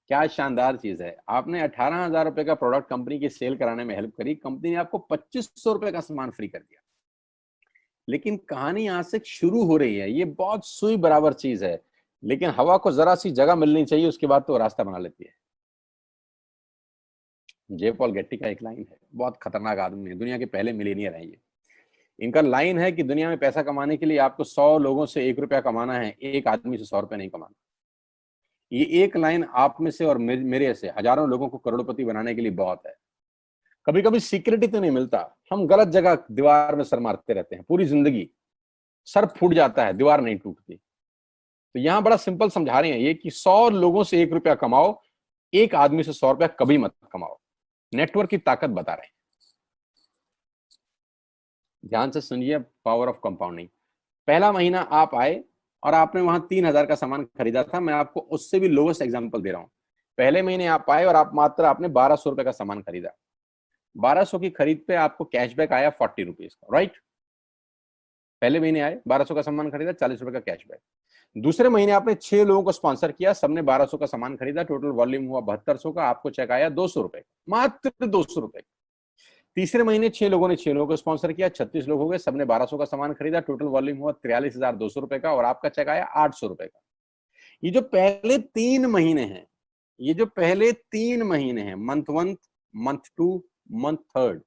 क्या शानदार चीज है। आपने 18,000 रुपए का प्रोडक्ट कंपनी की सेल कराने में हेल्प करी, कंपनी ने आपको 2,500 रुपए का सामान फ्री कर दिया। लेकिन कहानी यहां से शुरू हो रही है। ये बहुत सुई बराबर चीज है, लेकिन हवा को जरा सी जगह मिलनी चाहिए, उसके बाद तो रास्ता बना लेती है। जे पॉल गेट्टी का एक लाइन है, बहुत खतरनाक आदमी है, दुनिया के पहले मिलेनियर है ये। इनका लाइन है कि दुनिया में पैसा कमाने के लिए आपको 100 लोगों से 1 रुपया कमाना है, एक आदमी से 100 रुपया नहीं कमाना। ये एक लाइन आप में से और मेरे से हजारों लोगों को करोड़पति बनाने के लिए बहुत है। कभी कभी सिक्योरिटी तो नहीं मिलता, हम गलत जगह दीवार में सर मारते रहते हैं पूरी जिंदगी, सर फूट जाता है, दीवार नहीं टूटती। तो यहां बड़ा सिंपल समझा रहे हैं ये कि 100 लोगों से 1 रुपया कमाओ, एक आदमी से 100 रुपया कभी मत कमाओ। नेटवर्क की ताकत बता रहे हैं। ध्यान से सुनिए, पावर ऑफ कंपाउंडिंग। पहला महीना आप आए और आपने वहां 3,000 का सामान खरीदा था, मैं आपको उससे भी लोवेस्ट एग्जांपल दे रहा हूं। पहले महीने आप आए और आप मात्र आपने 1,200 रुपए का सामान खरीदा। 1,200 की खरीद पे आपको कैशबैक आया 40 रुपीज का, राइट। पहले महीने आए, 1,200 का सामान खरीदा, 40 रुपए का कैशबैक। दूसरे महीने आपने 6 लोगों को स्पॉन्सर किया, सबने 1,200 का सामान खरीदा, टोटल वॉल्यूम हुआ 7200 का, आपको चेक आया 200 रुपए, मात्र 200 रुपए। तीसरे महीने 6 लोगों ने 6 लोगों को स्पॉन्सर किया, 36 लोग हो गए, सबने 1,200 का सामान खरीदा, टोटल वॉल्यूम हुआ 43,200 रुपए का, और आपका चेक आया 800 रुपए का। ये जो पहले 3 महीने हैं, ये जो पहले 3 महीने हैं, मंथ 1, मंथ 2, मंथ 3,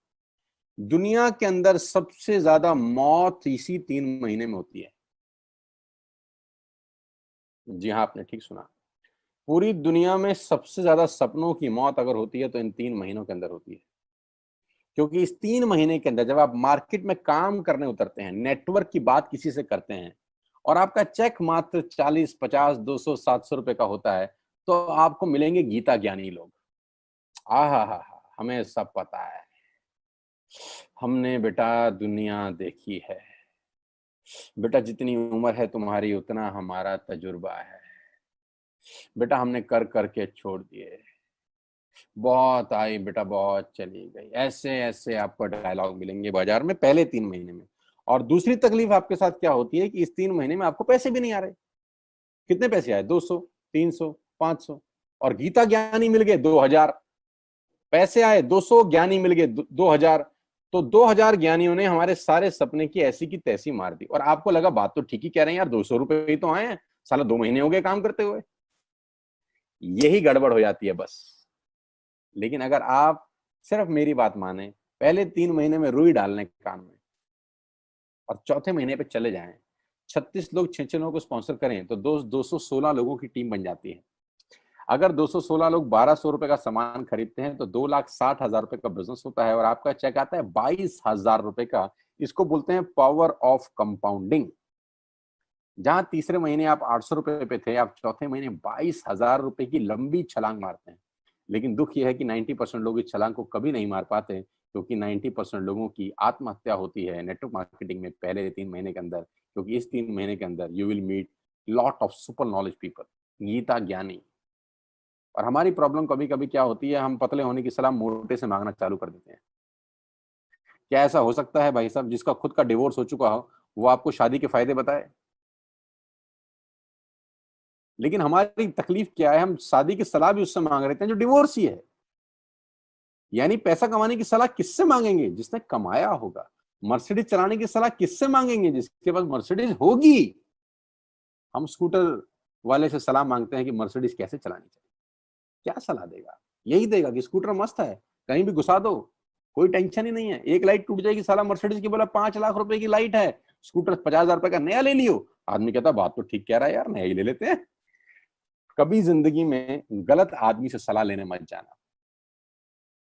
दुनिया के अंदर सबसे ज्यादा मौत इसी 3 महीने में होती है। जी हाँ, आपने ठीक सुना, पूरी दुनिया में सबसे ज्यादा सपनों की मौत अगर होती है तो इन 3 महीनों के अंदर होती है। क्योंकि इस 3 महीने के अंदर जब आप मार्केट में काम करने उतरते हैं, नेटवर्क की बात किसी से करते हैं, और आपका चेक मात्र 40, 50, 200, 700 रुपए का होता है, तो आपको मिलेंगे गीता ज्ञानी लोग। हा, हमें सब पता है, हमने बेटा दुनिया देखी है, बेटा जितनी उम्र है तुम्हारी उतना हमारा तजुर्बा है, बेटा हमने कर करके छोड़ दिए, बहुत आई बेटा बहुत चली गई। ऐसे ऐसे आपको डायलॉग मिलेंगे बाजार में पहले 3 महीने में। और दूसरी तकलीफ आपके साथ क्या होती है कि इस 3 महीने में आपको पैसे भी नहीं आ रहे। कितने पैसे आए? 200, 300, 500, और गीता ज्ञानी मिल गए 2,000। पैसे आए 200, ज्ञानी मिल गए 2,000। तो 2,000 ज्ञानियों ने हमारे सारे सपने की ऐसी की तैसी मार दी। और आपको लगा बात तो ठीक ही कह रहे हैं यार, 200 रुपए ही तो आए हैं, साला 2 महीने हो गए काम करते हुए। यही गड़बड़ हो जाती है बस। लेकिन अगर आप सिर्फ मेरी बात माने, पहले 3 महीने में रुई डालने कान में, और चौथे महीने पे चले जाएं, 36 लोग 6 लोगों को स्पॉन्सर करें तो 216 लोगों की टीम बन जाती है। अगर 216 लोग 1,200 रुपए का सामान खरीदते हैं तो 2,60,000 रुपए का बिजनेस होता है, और आपका चेक आता है 22,000 रुपए का। इसको बोलते हैं पावर ऑफ कंपाउंडिंग। जहां तीसरे महीने आप 800 रुपए पे थे, आप चौथे महीने 22,000 रुपए की लंबी छलांग मारते हैं। लेकिन दुख यह है कि 90% लोग इस छलांग को कभी नहीं मार पाते, क्योंकि 90% लोगों की आत्महत्या होती है नेटवर्क मार्केटिंग में पहले 3 महीने के अंदर। क्योंकि इस 3 महीने के अंदर you will meet lot of super knowledge people, गीता ज्ञानी। और हमारी प्रॉब्लम कभी कभी क्या होती है, हम पतले होने की सलाह मोटे से मांगना चालू कर देते हैं। क्या ऐसा हो सकता है भाई साहब, जिसका खुद का डिवोर्स हो चुका हो वो आपको शादी के फायदे बताए? लेकिन हमारी तकलीफ क्या है, हम शादी की सलाह भी उससे मांग रहे हैं जो डिवोर्स ही है। यानी पैसा कमाने की सलाह किससे मांगेंगे? जिसने कमाया होगा। मर्सिडीज चलाने की सलाह किससे मांगेंगे? जिसके पास मर्सिडीज होगी। हम स्कूटर वाले से सलाह मांगते हैं कि मर्सिडीज कैसे चलानी चाहिए। क्या सलाह देगा? यही देगा कि स्कूटर मस्त है, कहीं भी घुसा दो, कोई टेंशन ही नहीं है। एक लाइट टूट जाएगी, साला मर्सिडीज की बोला 5 लाख रुपए की लाइट है, स्कूटर 50,000 रुपए का नया ले लियो। आदमी कहता बात तो ठीक कह रहा है यार, नया ही ले लेते हैं। कभी जिंदगी में गलत आदमी से सलाह लेने मत जाना।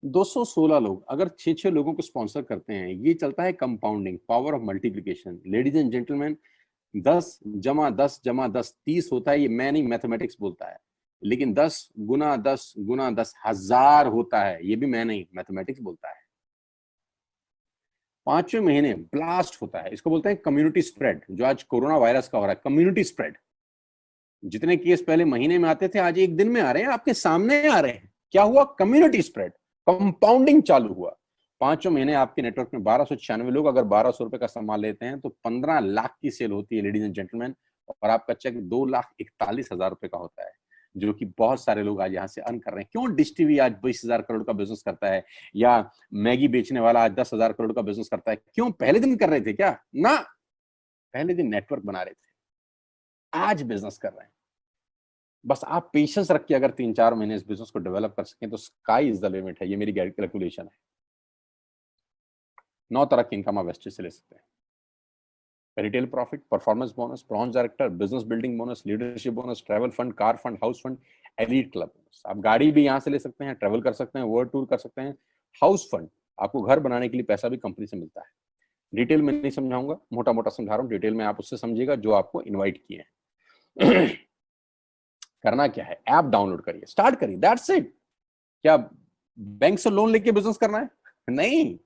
216 लोग अगर 6 लोगों को स्पॉन्सर करते हैं, ये चलता है compounding, power of multiplication. Ladies and gentleman, 10 जमा 10 जमा 10 30 होता है। ये मैं नहीं, मैथमेटिक्स बोलता है। लेकिन 10 गुना 10 गुना 10 1000 होता है। ये भी मैं नहीं, मैथमेटिक्स बोलता है। 5वें महीने ब्लास्ट होता है। इसको बोलते हैं कम्युनिटी स्प्रेड, जो आज कोरोना वायरस का हो रहा है। कम्युनिटी स्प्रेड, जितने केस पहले महीने में आते थे आज एक दिन में आ रहे हैं, आपके सामने आ रहे हैं। क्या हुआ? कम्युनिटी स्प्रेड, कंपाउंडिंग चालू हुआ। 5वें महीने आपके नेटवर्क में 1,296 लोग अगर 1,200 रुपए का सामान लेते हैं तो 15 लाख की सेल होती है लेडीज एंड जेंटलमैन। और आपका चेक 2,41,000 रुपए का होता है, जो कि बहुत सारे लोग आज यहाँ से अर्न कर रहे हैं। क्यों डिश टीवी आज 20,000 करोड़ का बिजनेस करता है, या मैगी बेचने वाला आज 10,000 करोड़ का बिजनेस करता है? क्यों? पहले दिन कर रहे थे क्या? ना, पहले दिन नेटवर्क बना रहे थे, आज बिजनेस कर रहे हैं। बस आप पेशेंस रख के अगर 3-4 महीने इस बिजनेस को डेवलप कर सकें तो स्काई इज द लिमिट है। ये मेरी कैलकुलेशन है। 9 तरह की इनकम आप वेस्टेज से ले सकते हैं। Retail profit, performance bonus, bronze director, business building bonus, leadership bonus, travel fund, car fund, house fund, elite club bonus. आप गाड़ी भी यहाँ से ले सकते हैं, ट्रैवल कर सकते हैं, वर्ल्ड टूर कर सकते हैं। हाउस फंड, आपको घर बनाने के लिए पैसा भी कंपनी से मिलता है। डिटेल में नहीं समझाऊंगा, मोटा मोटा समझा रहा हूँ, डिटेल में आप उससे समझिएगा जो आपको इन्वाइट किए हैं। करना क्या है, ऐप डाउनलोड करिए, स्टार्ट करिए, दैट्स इट। क्या बैंक से लोन लेके बिजनेस करना है? नहीं।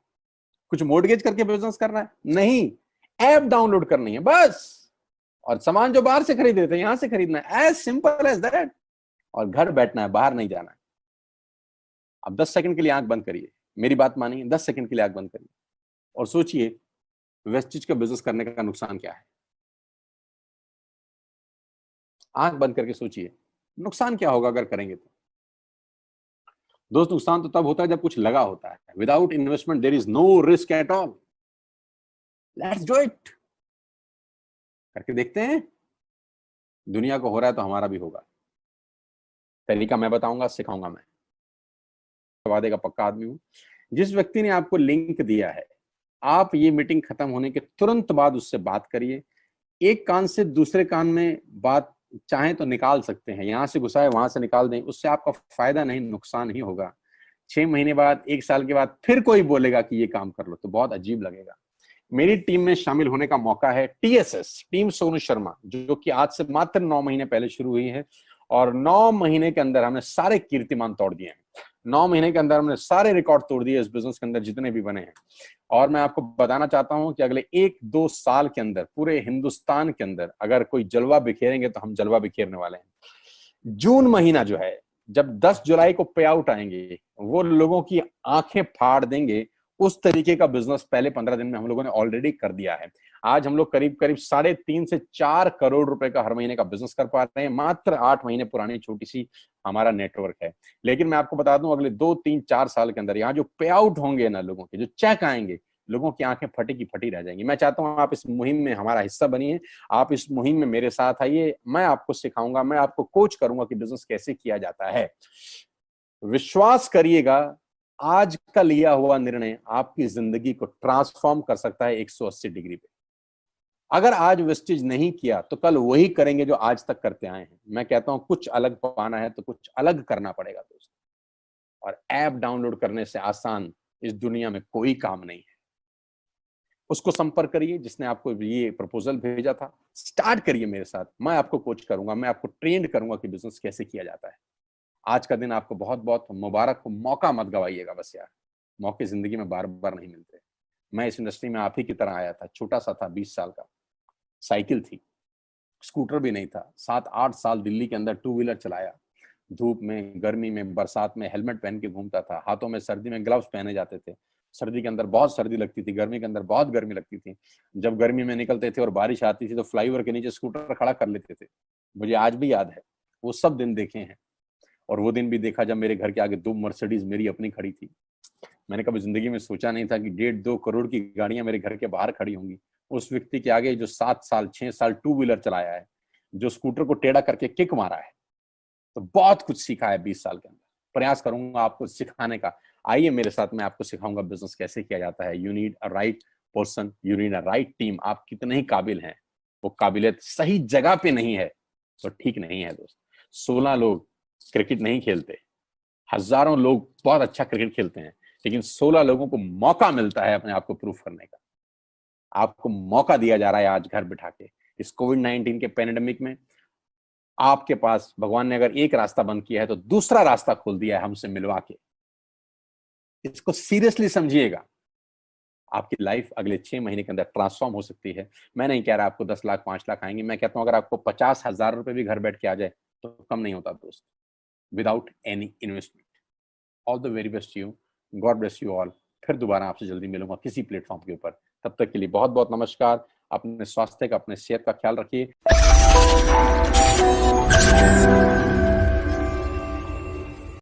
कुछ मोर्टगेज करके बिजनेस करना है? नहीं। ऐप डाउनलोड करनी है बस, और सामान जो बाहर से खरीद रहे थे यहां से खरीदना है, एज सिंपल एज दैट। और घर बैठना है, बाहर नहीं जाना है। अब 10 सेकंड के लिए आंख बंद करिए, मेरी बात मानिए, 10 सेकंड के लिए आंख बंद करिए और सोचिए वेस्टेज का बिजनेस करने का नुकसान क्या है। आंख बंद करके सोचिए नुकसान क्या होगा अगर करेंगे तो। दोस्त, नुकसान तो तब होता है जब कुछ लगा होता है। Without investment there is no risk at all. Let's do it. करके देखते हैं, दुनिया को हो रहा है तो हमारा भी होगा। तरीका मैं बताऊंगा, सिखाऊंगा मैं, वादे का पक्का आदमी हूं। जिस व्यक्ति ने आपको लिंक दिया है, आप ये मीटिंग खत्म होने के तुरंत बाद उससे बात करिए। एक कान से दूसरे कान में बात चाहें तो निकाल सकते हैं, यहां से घुसाए वहां से निकाल दें, उससे आपका फायदा नहीं नुकसान ही होगा। 6 महीने बाद, 1 साल के बाद फिर कोई बोलेगा कि ये काम कर लो तो बहुत अजीब लगेगा। मेरी टीम में शामिल होने का मौका है टीएसएस, टीम सोनू शर्मा, जो कि आज से मात्र 9 महीने पहले शुरू हुई है, और 9 महीने के अंदर हमने सारे कीर्तिमान तोड़ दिए हैं। 9 महीने के अंदर हमने सारे रिकॉर्ड तोड़ दिए इस बिजनेस के अंदर जितने भी बने हैं। और मैं आपको बताना चाहता हूं कि अगले 1-2 साल के अंदर पूरे हिंदुस्तान के अंदर अगर कोई जलवा बिखेरेंगे तो हम जलवा बिखेरने वाले हैं। जून महीना जो है, जब 10 जुलाई को पे आउट आएंगे, वो लोगों की आंखें फाड़ देंगे। उस तरीके का बिजनेस पहले 15 दिन में हम लोगों ने ऑलरेडी कर दिया है। आज हम लोग करीब करीब 3.5 से 4 करोड़ रुपए का हर महीने का बिजनेस कर पा रहे हैं। मात्र 8 महीने पुरानी छोटी सी हमारा नेटवर्क है। लेकिन मैं आपको बता दूं, अगले 2-3-4 साल के अंदर यहाँ जो पे आउट होंगे ना, लोगों के जो चेक आएंगे, लोगों की आंखें फटी की फटी रह जाएंगी। मैं चाहता हूं आप इस मुहिम में हमारा हिस्सा बनिए, आप इस मुहिम में मेरे साथ आइए। मैं आपको सिखाऊंगा, मैं आपको कोच करूंगा कि बिजनेस कैसे किया जाता है। विश्वास करिएगा, आज का लिया हुआ निर्णय आपकी जिंदगी को ट्रांसफॉर्म कर सकता है 180 डिग्री पे। अगर आज वेस्टेज नहीं किया तो कल वही करेंगे जो आज तक करते आए हैं। मैं कहता हूं कुछ अलग पाना है तो कुछ अलग करना पड़ेगा दोस्त। और ऐप डाउनलोड करने से आसान इस दुनिया में कोई काम नहीं है। उसको संपर्क करिए जिसने आपको ये प्रपोजल भेजा था। स्टार्ट करिए मेरे साथ, मैं आपको कोच करूंगा, मैं आपको ट्रेंड करूंगा कि बिजनेस कैसे किया जाता है। आज का दिन आपको बहुत बहुत मुबारक हो। मौका मत गवाइएगा बस यार, मौके जिंदगी में बार बार नहीं मिलते। मैं इस इंडस्ट्री में आप ही की तरह आया था, छोटा सा था, 20 साल का, साइकिल थी, स्कूटर भी नहीं था। 7-8 साल दिल्ली के अंदर 2 व्हीलर चलाया, धूप में, गर्मी में, बरसात में हेलमेट पहन के घूमता था। हाथों में सर्दी में ग्लव्स पहने जाते थे। सर्दी के अंदर बहुत सर्दी लगती थी, गर्मी के अंदर बहुत गर्मी लगती थी। जब गर्मी में निकलते थे और बारिश आती थी तो फ्लाईओवर के नीचे स्कूटर खड़ा कर लेते थे। मुझे आज भी याद है, वो सब दिन देखे हैं। और वो दिन भी देखा जब मेरे घर के आगे 2 मर्सिडीज मेरी अपनी खड़ी थी। मैंने कभी जिंदगी में सोचा नहीं था कि 1.5-2 करोड़ की गाड़ियां मेरे घर के बाहर खड़ी होंगी। उस व्यक्ति के आगे जो 7 साल 6 साल 2 व्हीलर चलाया है, जो स्कूटर को टेढ़ा करके किक मारा है, तो बहुत कुछ सीखा है 20 साल के अंदर। प्रयास करूंगा आपको सिखाने का। आइए मेरे साथ, मैं आपको सिखाऊंगा बिजनेस कैसे किया जाता है। You need a right person, you need a right team. आप कितने ही काबिल हैं, वो काबिलियत सही जगह पे नहीं है तो ठीक नहीं है दोस्त। 16 लोग क्रिकेट नहीं खेलते, हजारों लोग बहुत अच्छा क्रिकेट खेलते हैं, लेकिन 16 लोगों को मौका मिलता है अपने आप को प्रूफ करने का। आपको मौका दिया जा रहा है आज घर बिठा के। इस कोविड-19 के पैंडेमिक में आपके पास भगवान ने अगर एक रास्ता बंद किया है तो दूसरा रास्ता खोल दिया है हमसे मिलवा के। इसको सीरियसली समझिएगा। आपकी लाइफ अगले 6 महीने के अंदर ट्रांसफॉर्म हो सकती है। मैं नहीं कह रहा आपको 10 लाख 5 लाख आएंगे, मैं कहता हूं अगर आपको 50,000 रुपए भी घर बैठ के आ जाए तो कम नहीं होता दोस्त, without any investment. All the very best you, God bless you all. फिर दोबारा आपसे जल्दी मिलूंगा किसी प्लेटफॉर्म के ऊपर। तब तक के लिए बहुत बहुत नमस्कार। अपने स्वास्थ्य का, अपने सेहत का ख्याल रखिए।